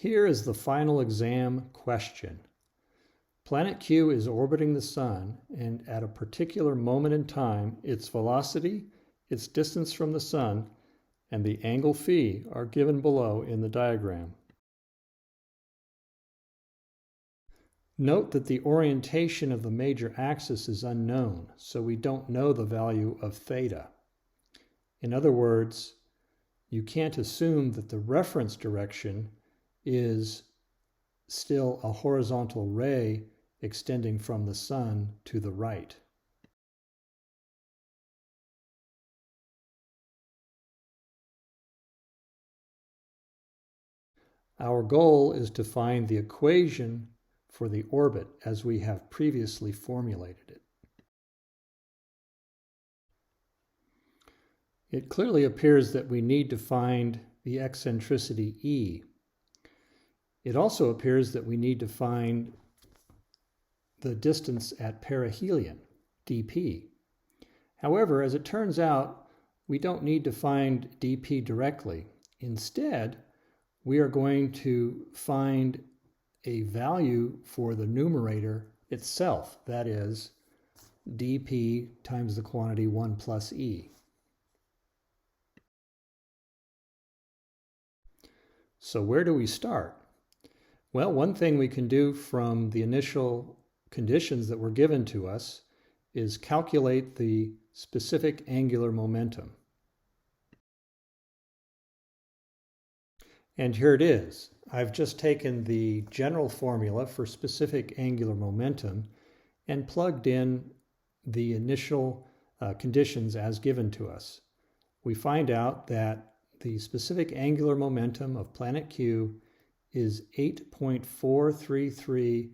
Here is the final exam question. Planet Q is orbiting the Sun, and at a particular moment in time, its velocity, its distance from the Sun, and the angle phi are given below in the diagram. Note that the orientation of the major axis is unknown, so we don't know the value of theta. In other words, you can't assume that the reference direction is still a horizontal ray extending from the Sun to the right. Our goal is to find the equation for the orbit as we have previously formulated it. It clearly appears that we need to find the eccentricity E. It also appears that we need to find the distance at perihelion, dp. However, as it turns out, we don't need to find dp directly. Instead, we are going to find a value for the numerator itself, that is, dp times the quantity 1 plus e. So where do we start? Well, one thing we can do from the initial conditions that were given to us is calculate the specific angular momentum. And here it is. I've just taken the general formula for specific angular momentum and plugged in the initial conditions as given to us. We find out that the specific angular momentum of planet Q is 8.433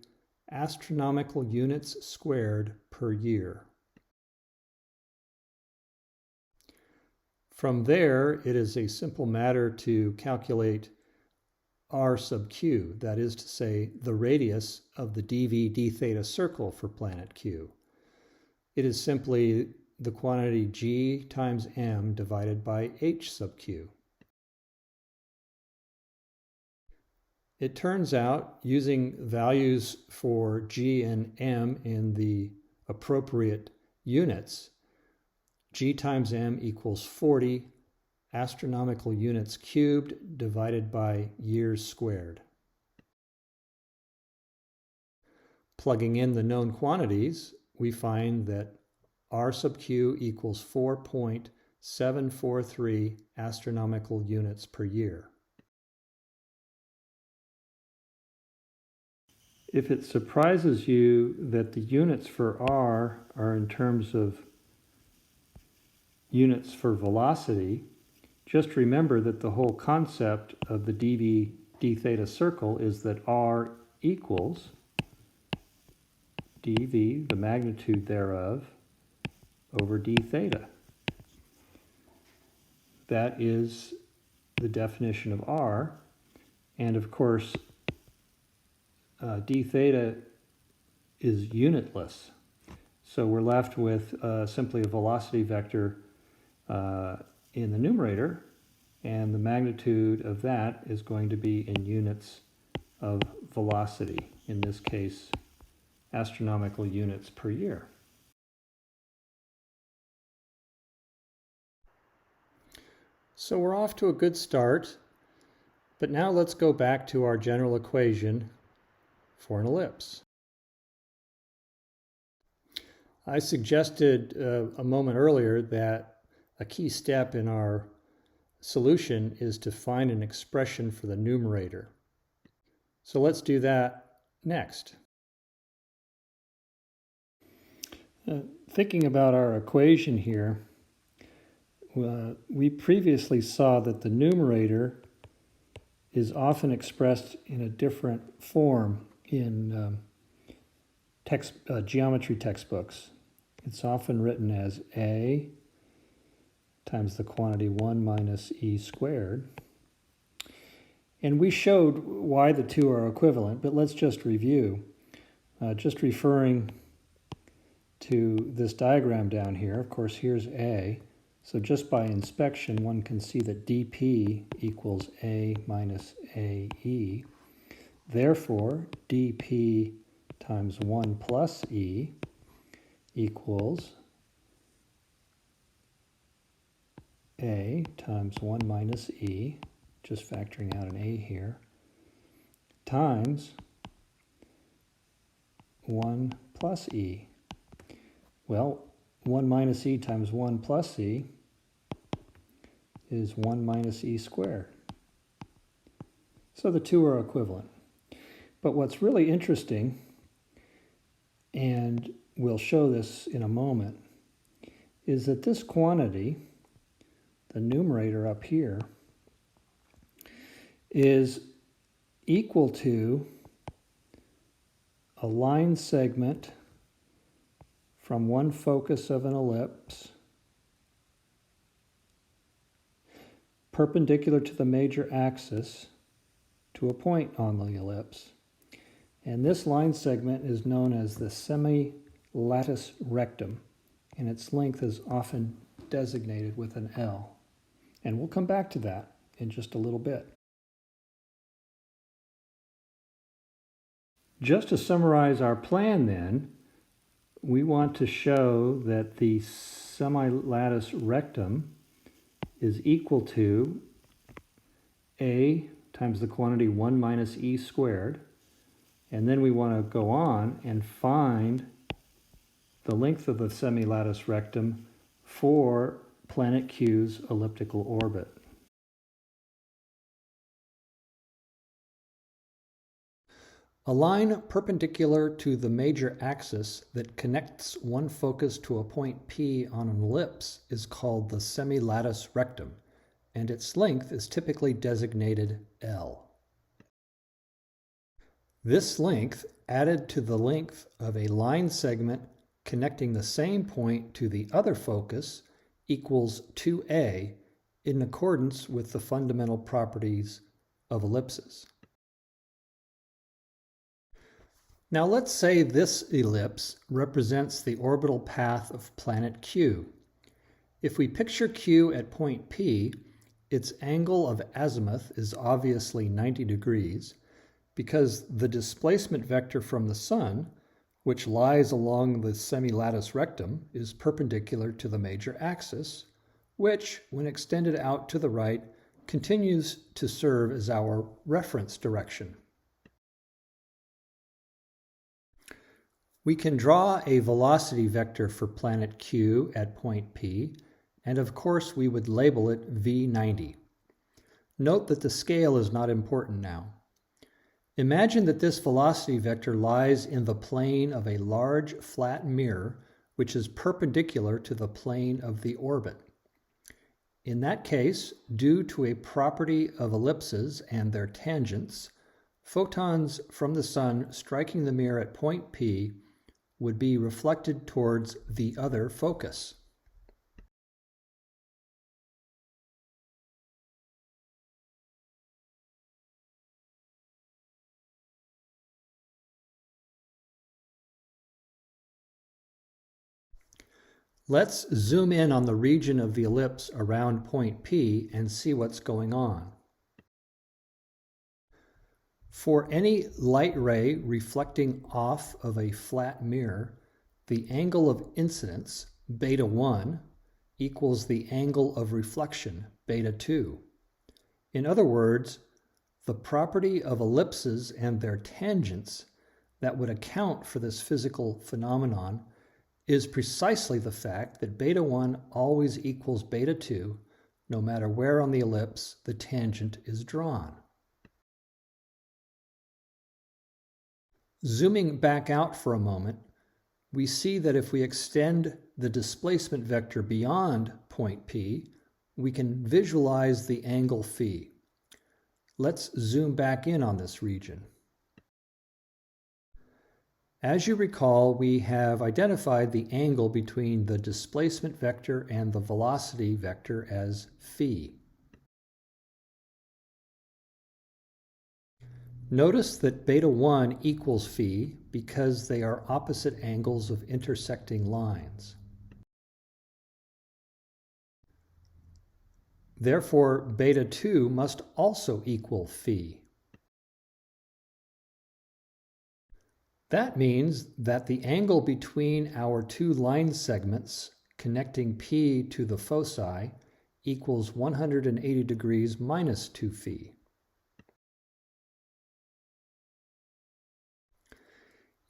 astronomical units squared per year. From there, it is a simple matter to calculate r sub q, that is to say, the radius of the dv d theta circle for planet Q. It is simply the quantity g times m divided by h sub q. It turns out, using values for g and m in the appropriate units, g times m equals 40 astronomical units cubed divided by years squared. Plugging in the known quantities, we find that r sub q equals 4.743 astronomical units per year. If it surprises you that the units for r are in terms of units for velocity, just remember that the whole concept of the dv d theta circle is that r equals dv, the magnitude thereof, over d theta. That is the definition of r, and of course d theta is unitless. So we're left with simply a velocity vector in the numerator, and the magnitude of that is going to be in units of velocity, in this case, astronomical units per year. So we're off to a good start, but now let's go back to our general equation for an ellipse. I suggested a moment earlier that a key step in our solution is to find an expression for the numerator. So let's do that next. Thinking about our equation here, we previously saw that the numerator is often expressed in a different form in geometry textbooks. It's often written as a times the quantity 1 minus e squared. And we showed why the two are equivalent, but let's just review. Just referring to this diagram down here, of course, here's a. So just by inspection, one can see that dp equals a minus ae. Therefore, dp times 1 plus e equals a times 1 minus e, just factoring out an a here, times 1 plus e. Well, 1 minus e times 1 plus e is 1 minus e squared. So the two are equivalent. But what's really interesting, and we'll show this in a moment, is that this quantity, the numerator up here, is equal to a line segment from one focus of an ellipse perpendicular to the major axis to a point on the ellipse. And this line segment is known as the semi-lattice rectum, and its length is often designated with an L. And we'll come back to that in just a little bit. Just to summarize our plan then, we want to show that the semi-lattice rectum is equal to a times the quantity 1 minus e squared. And then we want to go on and find the length of the semi-lattice rectum for planet Q's elliptical orbit. A line perpendicular to the major axis that connects one focus to a point P on an ellipse is called the semi-lattice rectum, and its length is typically designated L. This length, added to the length of a line segment connecting the same point to the other focus, equals 2a in accordance with the fundamental properties of ellipses. Now let's say this ellipse represents the orbital path of planet Q. If we picture Q at point P, its angle of azimuth is obviously 90 degrees because the displacement vector from the Sun, which lies along the semi-lattice rectum, is perpendicular to the major axis, which, when extended out to the right, continues to serve as our reference direction. We can draw a velocity vector for planet Q at point P, and of course we would label it v90. Note that the scale is not important now. Imagine that this velocity vector lies in the plane of a large flat mirror which is perpendicular to the plane of the orbit. In that case, due to a property of ellipses and their tangents, photons from the Sun striking the mirror at point P would be reflected towards the other focus. Let's zoom in on the region of the ellipse around point P and see what's going on. For any light ray reflecting off of a flat mirror, the angle of incidence, beta 1, equals the angle of reflection, beta 2. In other words, the property of ellipses and their tangents that would account for this physical phenomenon is precisely the fact that beta 1 always equals beta 2, no matter where on the ellipse the tangent is drawn. Zooming back out for a moment, we see that if we extend the displacement vector beyond point P, we can visualize the angle phi. Let's zoom back in on this region. As you recall, we have identified the angle between the displacement vector and the velocity vector as phi. Notice that beta 1 equals phi because they are opposite angles of intersecting lines. Therefore, beta 2 must also equal phi. That means that the angle between our two line segments connecting P to the foci equals 180 degrees minus 2 phi.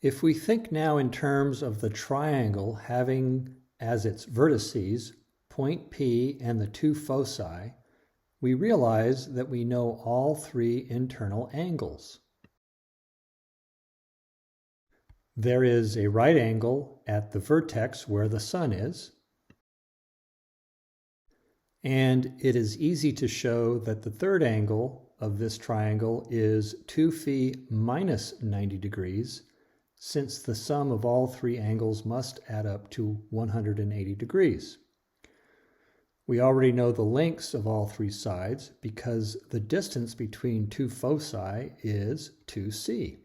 If we think now in terms of the triangle having as its vertices point P and the two foci, we realize that we know all three internal angles. There is a right angle at the vertex where the sun is, and it is easy to show that the third angle of this triangle is 2 phi minus 90 degrees, since the sum of all three angles must add up to 180 degrees. We already know the lengths of all three sides because the distance between two foci is 2c.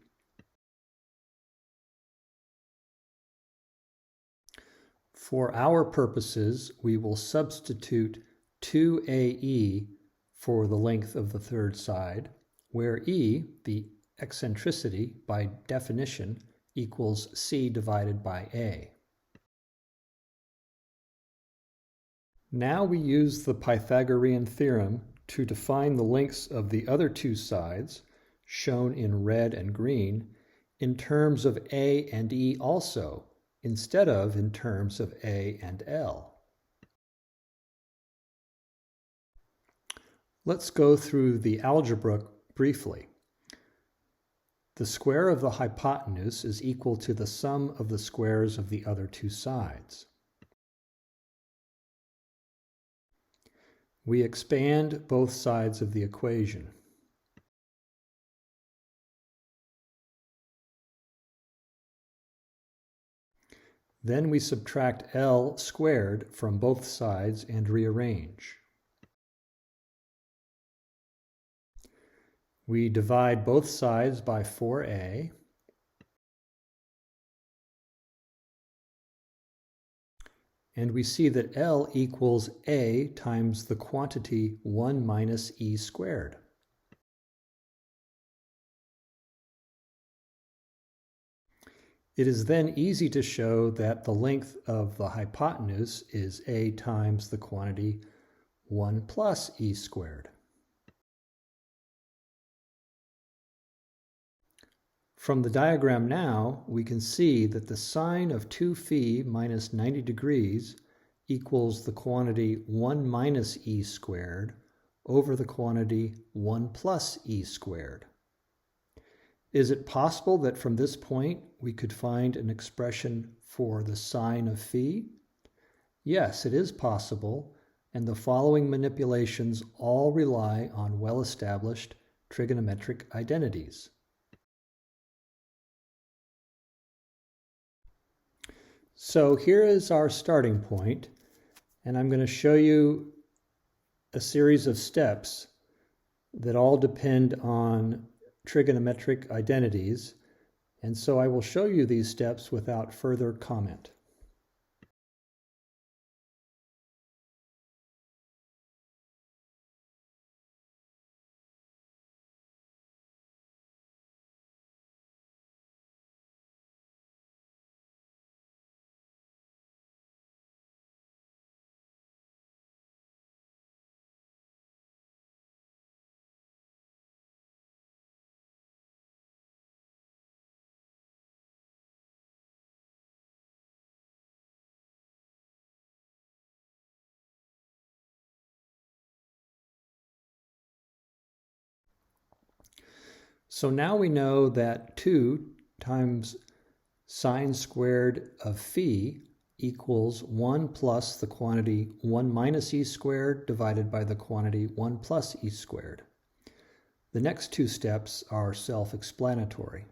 For our purposes, we will substitute 2AE for the length of the third side, where E, the eccentricity by definition, equals C divided by A. Now we use the Pythagorean theorem to define the lengths of the other two sides, shown in red and green, in terms of A and E also, instead of in terms of A and L. Let's go through the algebra briefly. The square of the hypotenuse is equal to the sum of the squares of the other two sides. We expand both sides of the equation. Then we subtract L squared from both sides and rearrange. We divide both sides by 4a. And we see that L equals A times the quantity 1 minus E squared. It is then easy to show that the length of the hypotenuse is A times the quantity 1 plus E squared. From the diagram now, we can see that the sine of 2 phi minus 90 degrees equals the quantity 1 minus E squared over the quantity 1 plus E squared. Is it possible that from this point we could find an expression for the sine of phi? Yes, it is possible, and the following manipulations all rely on well-established trigonometric identities. So here is our starting point, and I'm going to show you a series of steps that all depend on trigonometric identities, and so I will show you these steps without further comment. So now we know that 2 times sine squared of phi equals 1 plus the quantity 1 minus E squared divided by the quantity 1 plus E squared. The next two steps are self-explanatory.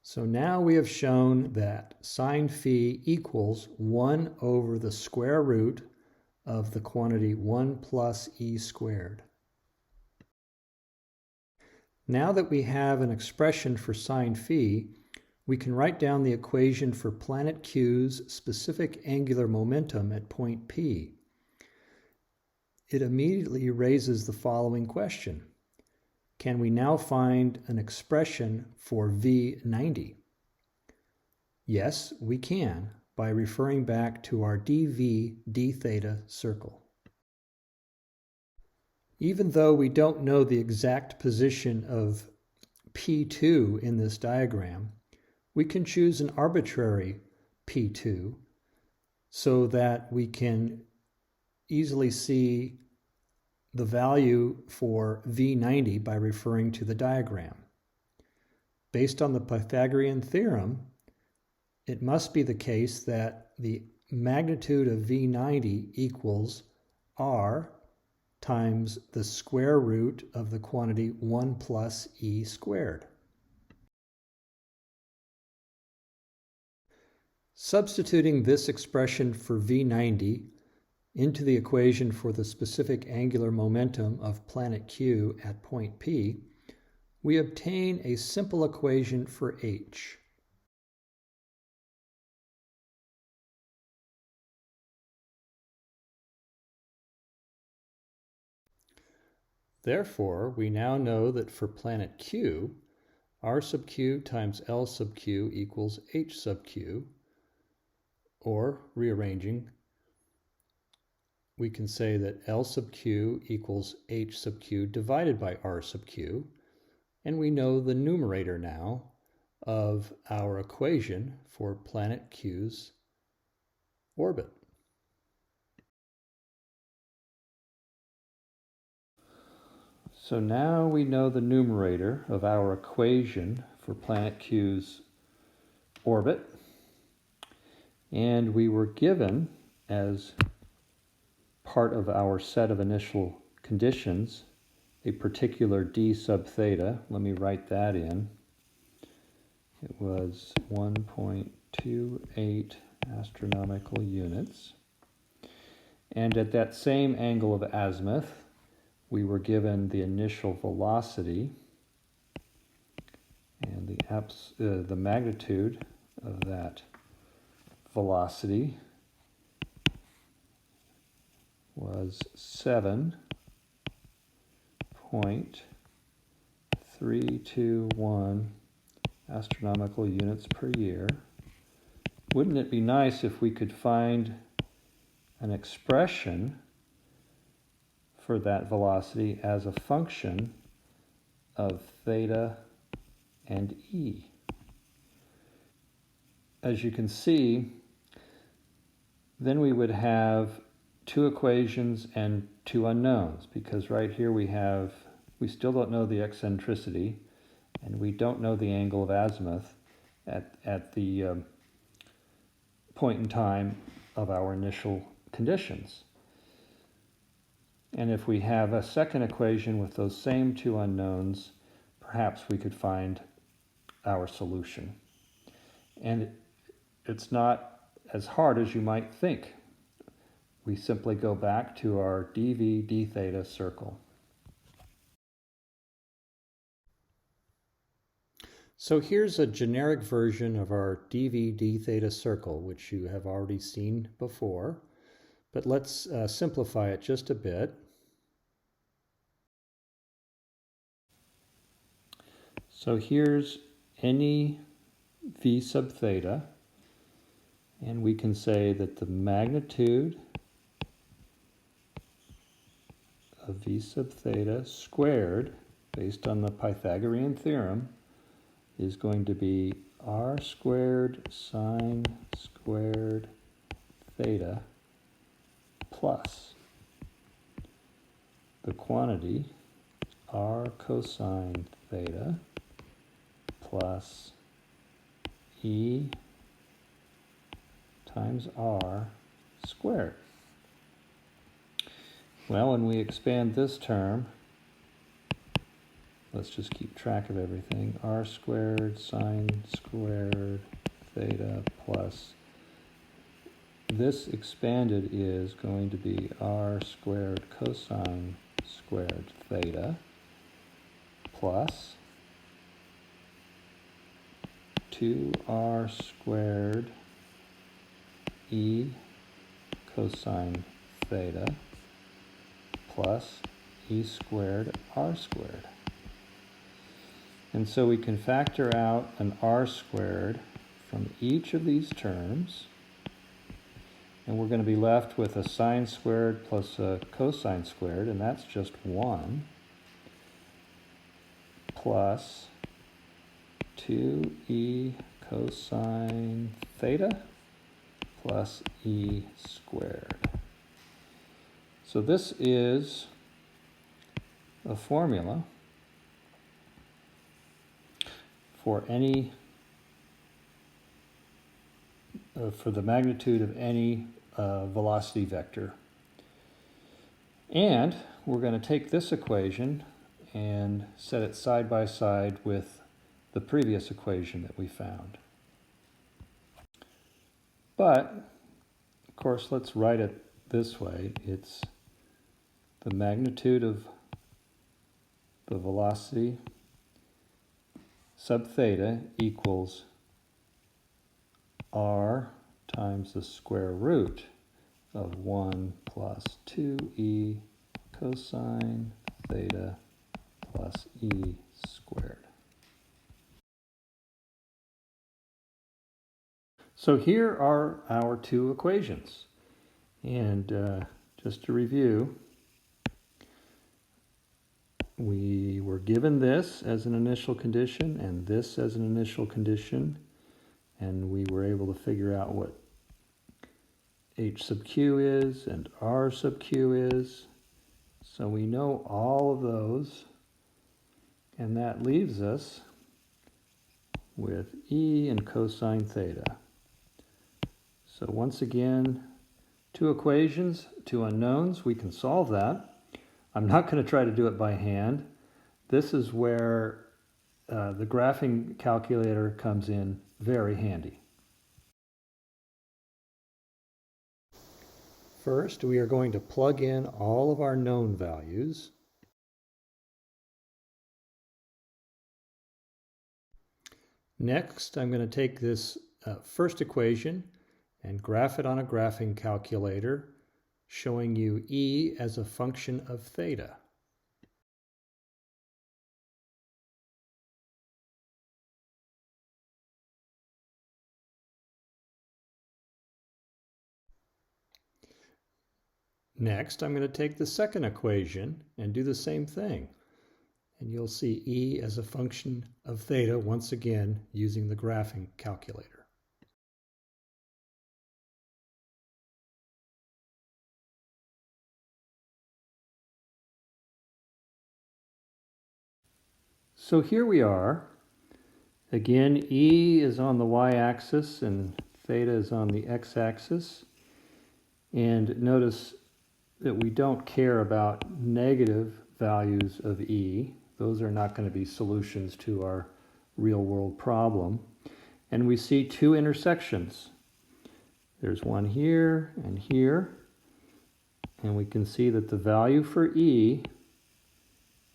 So now we have shown that sine phi equals 1 over the square root of the quantity 1 plus E squared. Now that we have an expression for sine phi, we can write down the equation for planet Q's specific angular momentum at point P. It immediately raises the following question. Can we now find an expression for V90? Yes, we can, by referring back to our dv d theta circle. Even though we don't know the exact position of P2 in this diagram, we can choose an arbitrary P2 so that we can easily see the value for V90 by referring to the diagram. Based on the Pythagorean theorem, it must be the case that the magnitude of V90 equals R times the square root of the quantity 1 plus E squared. Substituting this expression for V90 into the equation for the specific angular momentum of planet Q at point P, we obtain a simple equation for H. Therefore, we now know that for planet Q, R sub Q times L sub Q equals H sub Q, or rearranging, we can say that L sub Q equals H sub Q divided by R sub Q, and we know the numerator now of our equation for planet Q's orbit. So now we know the numerator of our equation for planet Q's orbit, and we were given as part of our set of initial conditions a particular d sub theta. Let me write that in. It was 1.28 astronomical units. And at that same angle of azimuth, we were given the initial velocity, and the magnitude of that velocity was 7.321 astronomical units per year. Wouldn't it be nice if we could find an expression for that velocity as a function of theta and E? As you can see, then we would have two equations and two unknowns, because right here we still don't know the eccentricity, and we don't know the angle of azimuth at the point in time of our initial conditions. And if we have a second equation with those same two unknowns, perhaps we could find our solution. And it's not as hard as you might think. We simply go back to our dv d theta circle. So here's a generic version of our dv d theta circle, which you have already seen before, but let's simplify it just a bit. So here's any v sub theta, and we can say that the magnitude of v sub theta squared, based on the Pythagorean theorem, is going to be r squared sine squared theta plus the quantity r cosine theta plus E times R squared. Well, when we expand this term, let's just keep track of everything. R squared sine squared theta plus this expanded is going to be r squared cosine squared theta plus 2r squared e cosine theta plus e squared r squared. And so we can factor out an r squared from each of these terms, and we're going to be left with a sine squared plus a cosine squared, and that's just 1, plus 2e cosine theta plus e squared. So this is a formula for any for the magnitude of any velocity vector. And we're going to take this equation and set it side by side with the previous equation that we found. But, of course, let's write it this way. It's the magnitude of the velocity sub theta equals r times the square root of 1 plus 2e cosine theta plus e squared. So here are our two equations. And just to review, we were given this as an initial condition and this as an initial condition, and we were able to figure out what h sub q is and r sub q is. So we know all of those, and that leaves us with e and cosine theta. So once again, two equations, two unknowns. We can solve that. I'm not going to try to do it by hand. This is where the graphing calculator comes in very handy. First, we are going to plug in all of our known values. Next, I'm going to take this first equation and graph it on a graphing calculator, showing you e as a function of theta. Next, I'm going to take the second equation and do the same thing. And you'll see e as a function of theta once again using the graphing calculator. So here we are. Again, e is on the y-axis and theta is on the x-axis. And notice that we don't care about negative values of e. Those are not going to be solutions to our real-world problem. And we see two intersections. There's one here and here. And we can see that the value for e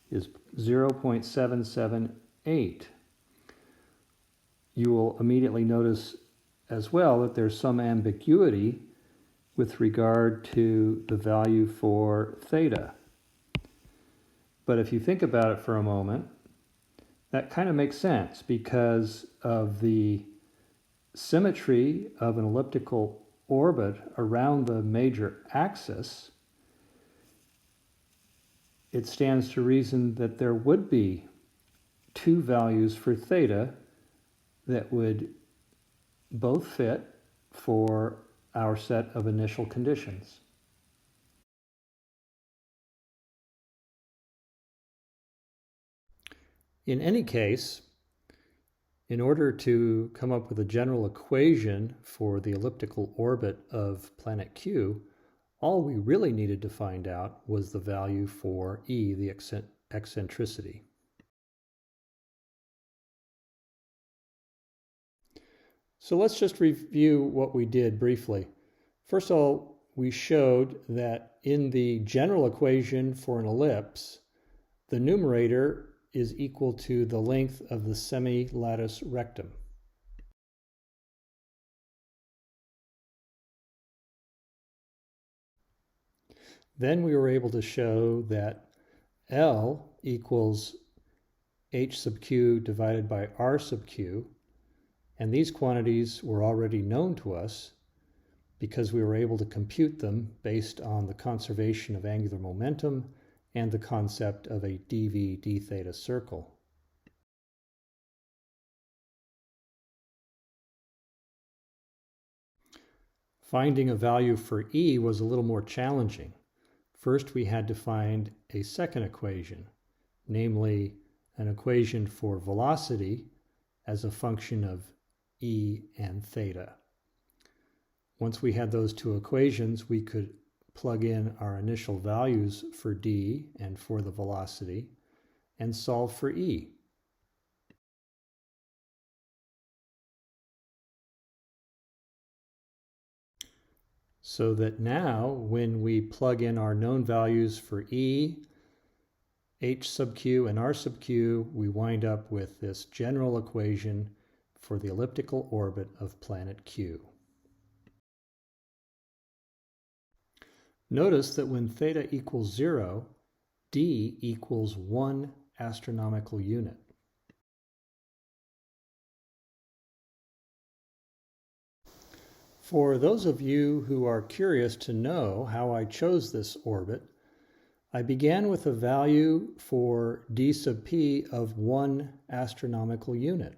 is 0.778. You will immediately notice as well that there's some ambiguity with regard to the value for theta. But if you think about it for a moment, that kind of makes sense because of the symmetry of an elliptical orbit around the major axis. It stands to reason that there would be two values for theta that would both fit for our set of initial conditions. In any case, in order to come up with a general equation for the elliptical orbit of planet Q, all we really needed to find out was the value for E, the eccentricity. So let's just review what we did briefly. First of all, we showed that in the general equation for an ellipse, the numerator is equal to the length of the semi-lattice rectum. Then we were able to show that L equals h sub q divided by r sub q, and these quantities were already known to us because we were able to compute them based on the conservation of angular momentum and the concept of a dv d theta circle. Finding a value for E was a little more challenging. First, we had to find a second equation, namely an equation for velocity as a function of E and theta. Once we had those two equations, we could plug in our initial values for D and for the velocity and solve for E. So that now, when we plug in our known values for E, h sub q, and r sub q, we wind up with this general equation for the elliptical orbit of planet Q. Notice that when theta equals 0, d equals 1 astronomical unit. For those of you who are curious to know how I chose this orbit, I began with a value for d sub p of 1 astronomical unit.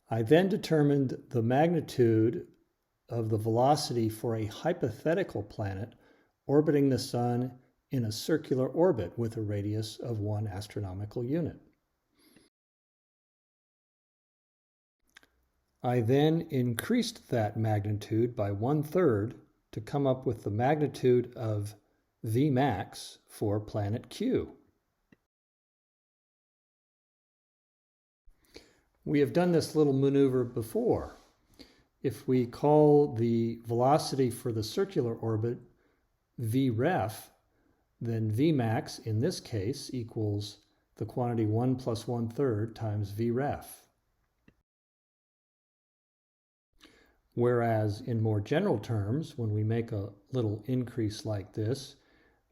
I then determined the magnitude of the velocity for a hypothetical planet orbiting the Sun in a circular orbit with a radius of 1 astronomical unit. I then increased that magnitude by 1/3 to come up with the magnitude of Vmax for planet Q. We have done this little maneuver before. If we call the velocity for the circular orbit vref, then Vmax in this case equals the quantity 1 plus 1/3 times vref. Whereas in more general terms, when we make a little increase like this,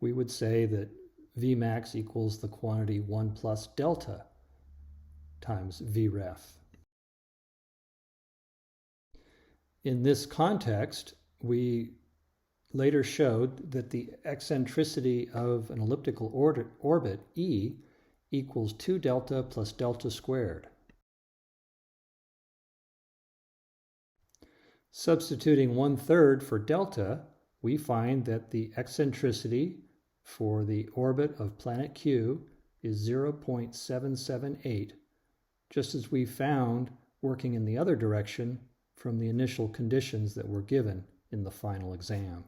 we would say that Vmax equals the quantity 1 plus delta times vref. In this context, we later showed that the eccentricity of an elliptical orbit, E, equals 2 delta plus delta squared. Substituting 1/3 for delta, we find that the eccentricity for the orbit of planet Q is 0.778, just as we found working in the other direction from the initial conditions that were given in the final exam.